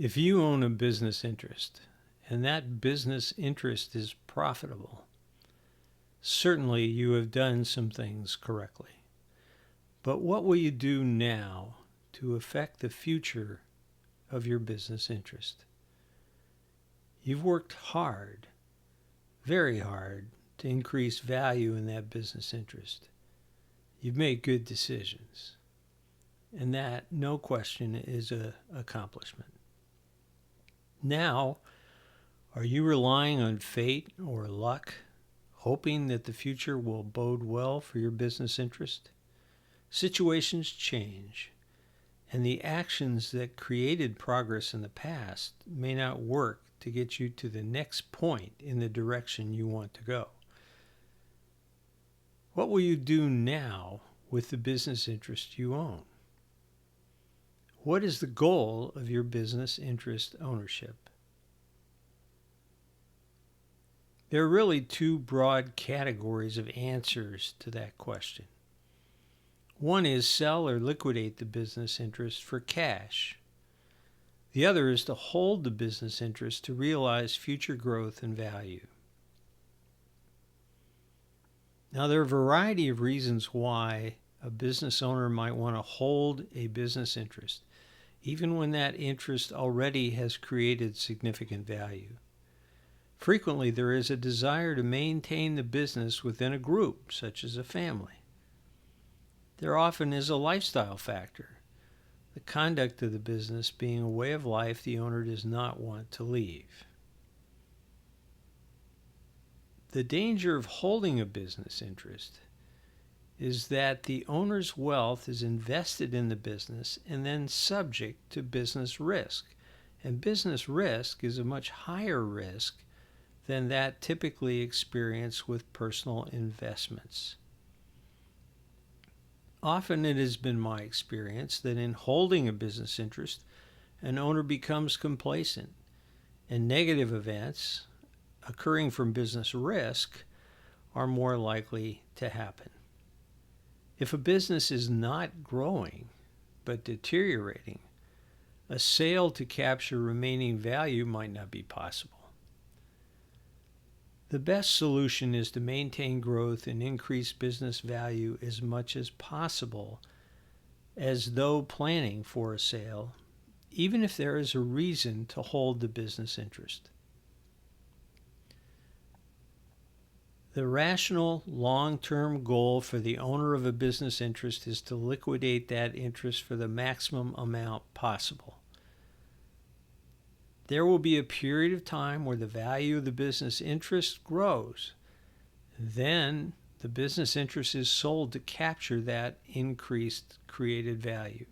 If you own a business interest and that business interest is profitable, certainly you have done some things correctly. But what will you do now to affect the future of your business interest? You've worked hard, very hard, to increase value in that business interest. You've made good decisions. And that, no question, is an accomplishment. Now, are you relying on fate or luck, hoping that the future will bode well for your business interest? Situations change, and the actions that created progress in the past may not work to get you to the next point in the direction you want to go. What will you do now with the business interest you own? What is the goal of your business interest ownership? There are really two broad categories of answers to that question. One is sell or liquidate the business interest for cash. The other is to hold the business interest to realize future growth and value. Now, there are a variety of reasons why a business owner might want to hold a business interest, even when that interest already has created significant value. Frequently, there is a desire to maintain the business within a group, such as a family. There often is a lifestyle factor, the conduct of the business being a way of life the owner does not want to leave. The danger of holding a business interest is that the owner's wealth is invested in the business and then subject to business risk. And business risk is a much higher risk than that typically experienced with personal investments. Often it has been my experience that in holding a business interest, an owner becomes complacent, and negative events occurring from business risk are more likely to happen. If a business is not growing but deteriorating, a sale to capture remaining value might not be possible. The best solution is to maintain growth and increase business value as much as possible, as though planning for a sale, even if there is a reason to hold the business interest. The rational long-term goal for the owner of a business interest is to liquidate that interest for the maximum amount possible. There will be a period of time where the value of the business interest grows. Then the business interest is sold to capture that increased created value.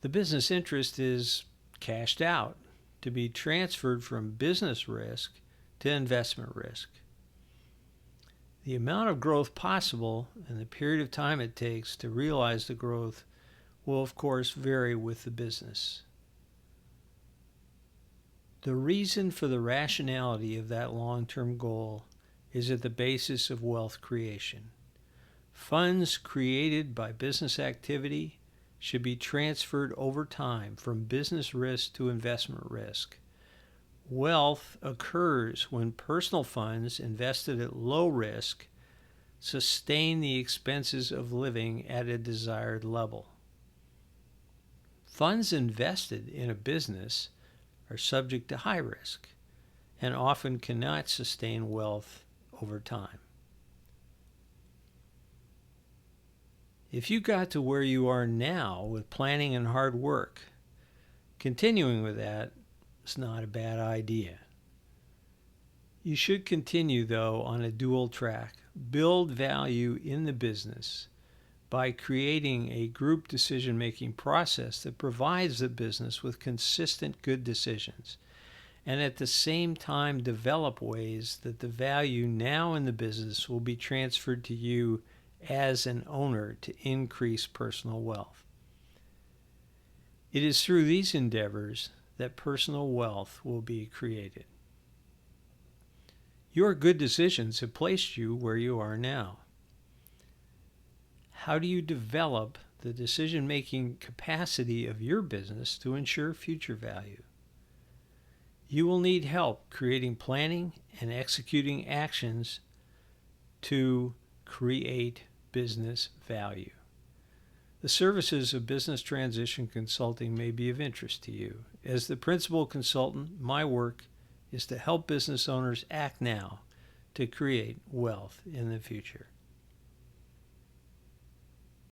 The business interest is cashed out to be transferred from business risk to investment risk. The amount of growth possible and the period of time it takes to realize the growth will, of course, vary with the business. The reason for the rationality of that long-term goal is at the basis of wealth creation. Funds created by business activity should be transferred over time from business risk to investment risk. Wealth occurs when personal funds invested at low risk sustain the expenses of living at a desired level. Funds invested in a business are subject to high risk and often cannot sustain wealth over time. If you got to where you are now with planning and hard work, continuing with that is not a bad idea. You should continue, though, on a dual track. Build value in the business by creating a group decision-making process that provides the business with consistent good decisions, and at the same time develop ways that the value now in the business will be transferred to you as an owner to increase personal wealth. It is through these endeavors that personal wealth will be created. Your good decisions have placed you where you are now. How do you develop the decision-making capacity of your business to ensure future value. You will need help creating planning and executing actions to create business value. The services of business transition consulting may be of interest to you. As the principal consultant, my work is to help business owners act now to create wealth in the future.